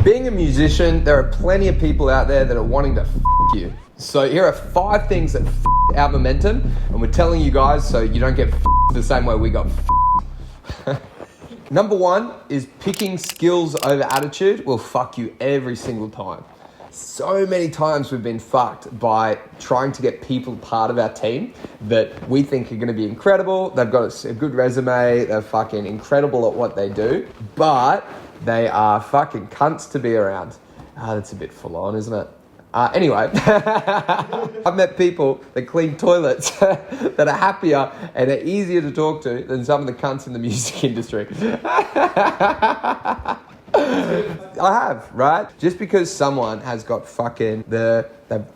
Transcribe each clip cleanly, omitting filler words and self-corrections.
Being a musician, there are plenty of people out there that are wanting to you. So here are 5 things that our momentum, and we're telling you guys so you don't get the same way we got Number 1 is picking skills over attitude will fuck you every single time. So many times we've been fucked by trying to get people part of our team that we think are going to be incredible. They've got a good resume. They're fucking incredible at what they do, but they are fucking cunts to be around. That's a bit full on, isn't it? Anyway, I've met people that clean toilets that are happier and are easier to talk to than some of the cunts in the music industry. I have, right? Just because someone has got fucking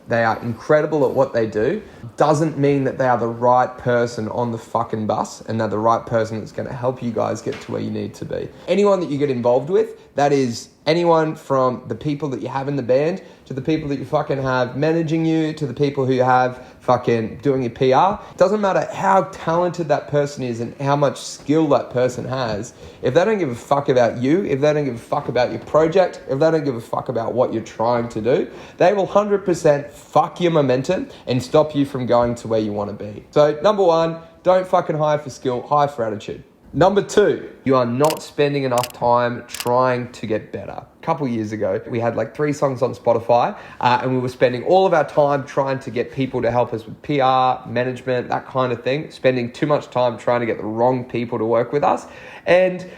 they are incredible at what they do doesn't mean that they are the right person on the fucking bus and they're the right person that's going to help you guys get to where you need to be. Anyone that you get involved with, that is anyone from the people that you have in the band to the people that you fucking have managing you to the people who you have fucking doing your PR. It doesn't matter how talented that person is and how much skill that person has. If they don't give a fuck about you, if they don't give a fuck about your project, if they don't give a fuck about what you're trying to do, they will 100% fuck your momentum and stop you from going to where you want to be. So number 1, don't fucking hire for skill, hire for attitude. Number 2, you are not spending enough time trying to get better. A couple years ago, we had like 3 songs on Spotify and we were spending all of our time trying to get people to help us with PR, management, that kind of thing, spending too much time trying to get the wrong people to work with us. And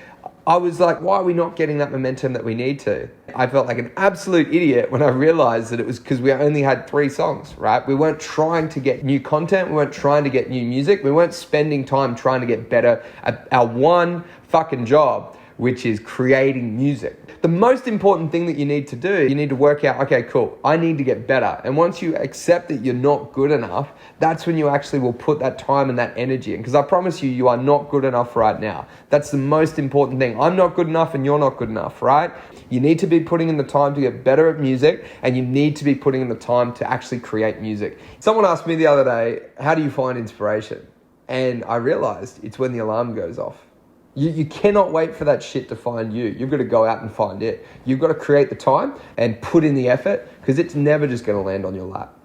I was like, why are we not getting that momentum that we need to? I felt like an absolute idiot when I realized that it was because we only had 3 songs, right? We weren't trying to get new content. We weren't trying to get new music. We weren't spending time trying to get better at our one fucking job, which is creating music. The most important thing that you need to do, you need to work out, okay, cool, I need to get better. And once you accept that you're not good enough, that's when you actually will put that time and that energy in. Because I promise you, you are not good enough right now. That's the most important thing. I'm not good enough and you're not good enough, right? You need to be putting in the time to get better at music, and you need to be putting in the time to actually create music. Someone asked me the other day, how do you find inspiration? And I realized it's when the alarm goes off. You cannot wait for that shit to find you. You've got to go out and find it. You've got to create the time and put in the effort, because it's never just going to land on your lap.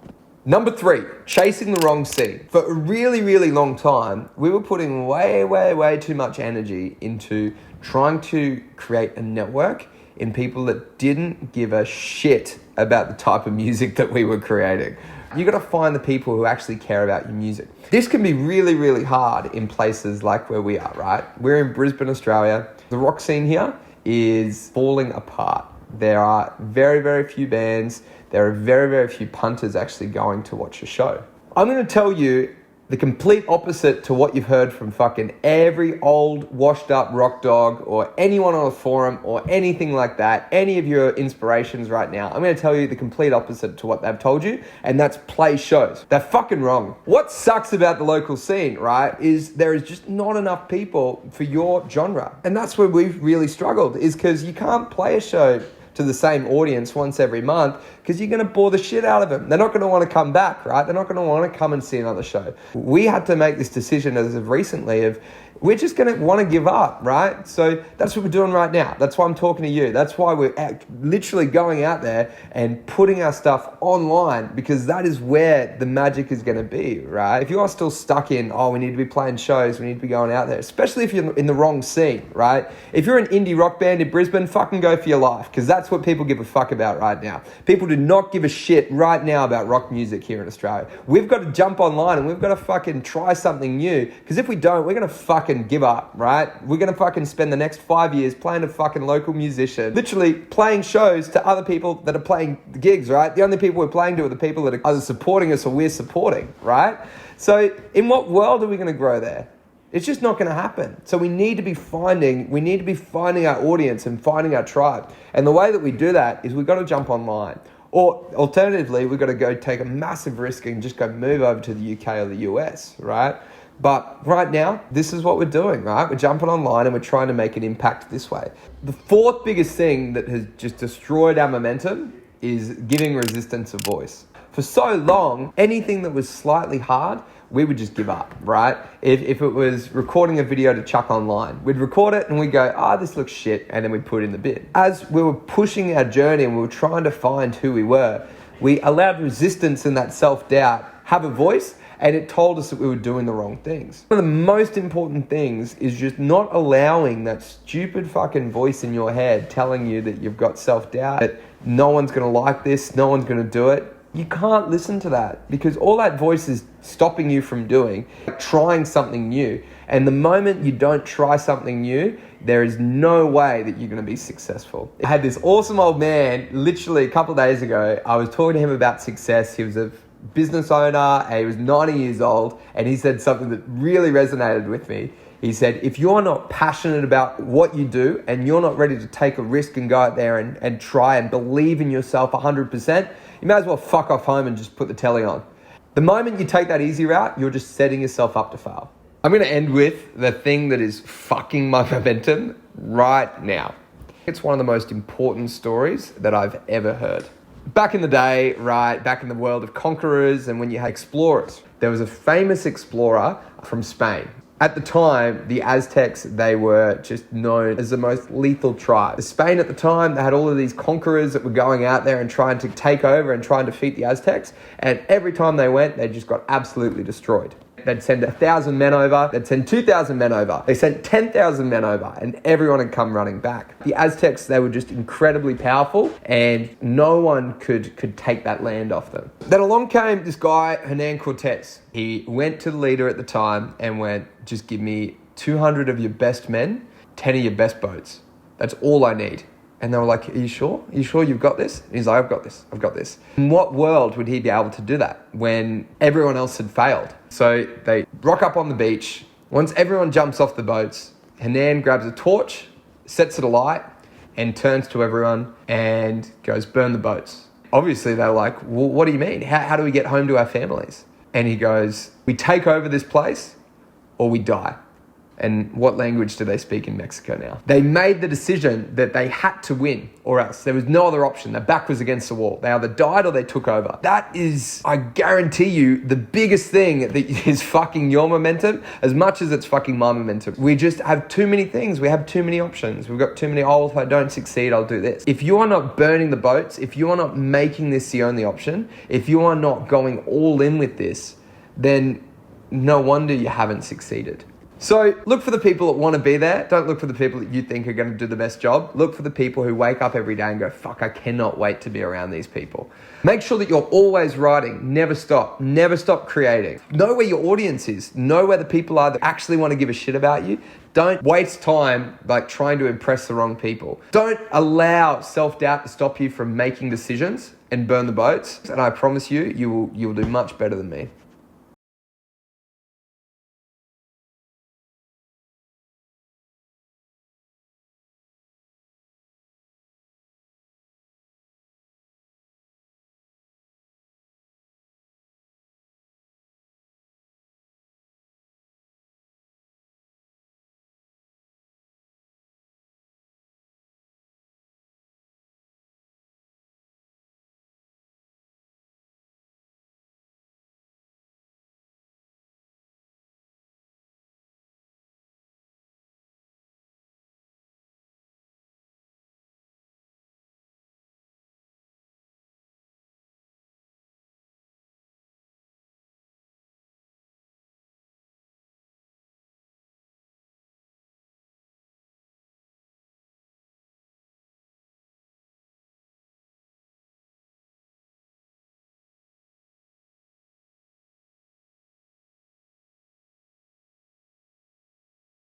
Number 3, chasing the wrong scene. For a really, really long time, we were putting way too much energy into trying to create a network in people that didn't give a shit about the type of music that we were creating. You got to find the people who actually care about your music. This can be really, really hard in places like where we are, right? We're in Brisbane, Australia. The rock scene here is falling apart. There are very, very few bands. There are very, very few punters actually going to watch a show. I'm going to tell you the complete opposite to what you've heard from fucking every old washed up rock dog or anyone on a forum or anything like that, any of your inspirations right now. I'm going to tell you the complete opposite to what they've told you, and that's play shows. They're fucking wrong. What sucks about the local scene, right, is there is just not enough people for your genre. And that's where we've really struggled, is because you can't play a show to the same audience once every month, because you're going to bore the shit out of them. They're not going to want to come back, right? They're not going to want to come and see another show. We had to make this decision as of recently of we're just going to want to give up, right? So that's what we're doing right now. That's why I'm talking to you. That's why we're literally going out there and putting our stuff online, because that is where the magic is going to be, right? If you are still stuck in, we need to be playing shows, we need to be going out there, especially if you're in the wrong scene, right? If you're an indie rock band in Brisbane, fucking go for your life, because that's what people give a fuck about right now. People do not give a shit right now about rock music here in Australia. We've got to jump online and we've got to fucking try something new, because if we don't, we're going to fucking give up, right? We're going to fucking spend the next 5 years playing a fucking local musician, literally playing shows to other people that are playing the gigs, right? The only people we're playing to are the people that are either supporting us or we're supporting, right? So in what world are we going to grow there? It's just not going to happen. So we need to be finding our audience and finding our tribe. And the way that we do that is we've got to jump online. Or alternatively, we've got to go take a massive risk and just go move over to the UK or the US, right? But right now, this is what we're doing, right? We're jumping online and we're trying to make an impact this way. The 4th biggest thing that has just destroyed our momentum is giving resistance a voice. For so long, anything that was slightly hard, we would just give up, right? If it was recording a video to chuck online, we'd record it and we'd go, this looks shit, and then we'd put it in the bin. As we were pushing our journey and we were trying to find who we were, we allowed resistance and that self-doubt have a voice, and it told us that we were doing the wrong things. One of the most important things is just not allowing that stupid fucking voice in your head telling you that you've got self-doubt, that no one's gonna like this, no one's gonna do it. You can't listen to that, because all that voice is stopping you from trying something new. And the moment you don't try something new, there is no way that you're going to be successful. I had this awesome old man, literally a couple of days ago, I was talking to him about success. He was a business owner, and he was 90 years old, and he said something that really resonated with me. He said, if you're not passionate about what you do and you're not ready to take a risk and go out there and try and believe in yourself 100%, you may as well fuck off home and just put the telly on. The moment you take that easy route, you're just setting yourself up to fail. I'm going to end with the thing that is fucking my momentum right now. It's one of the most important stories that I've ever heard. Back in the day, right, back in the world of conquerors and when you had explorers, there was a famous explorer from Spain. At the time, the Aztecs, they were just known as the most lethal tribe. Spain at the time, they had all of these conquerors that were going out there and trying to take over and try and defeat the Aztecs. And every time they went, they just got absolutely destroyed. They'd send 1,000 men over, they'd send 2,000 men over, they sent 10,000 men over, and everyone had come running back. The Aztecs, they were just incredibly powerful, and no one could take that land off them. Then along came this guy, Hernan Cortez. He went to the leader at the time and went, just give me 200 of your best men, 10 of your best boats. That's all I need. And they were like, are you sure? Are you sure you've got this? And he's like, I've got this. In what world would he be able to do that when everyone else had failed? So they rock up on the beach. Once everyone jumps off the boats, Hernan grabs a torch, sets it alight, and turns to everyone and goes, burn the boats. Obviously, they're like, well, what do you mean? How do we get home to our families? And he goes, we take over this place or we die. And what language do they speak in Mexico now? They made the decision that they had to win or else. There was no other option. Their back was against the wall. They either died or they took over. That is, I guarantee you, the biggest thing that is fucking your momentum as much as it's fucking my momentum. We just have too many things. We have too many options. We've got too many, if I don't succeed, I'll do this. If you are not burning the boats, if you are not making this the only option, if you are not going all in with this, then no wonder you haven't succeeded. So look for the people that want to be there. Don't look for the people that you think are going to do the best job. Look for the people who wake up every day and go, fuck, I cannot wait to be around these people. Make sure that you're always writing. Never stop. Never stop creating. Know where your audience is. Know where the people are that actually want to give a shit about you. Don't waste time trying to impress the wrong people. Don't allow self-doubt to stop you from making decisions and burn the boats. And I promise you, you will do much better than me.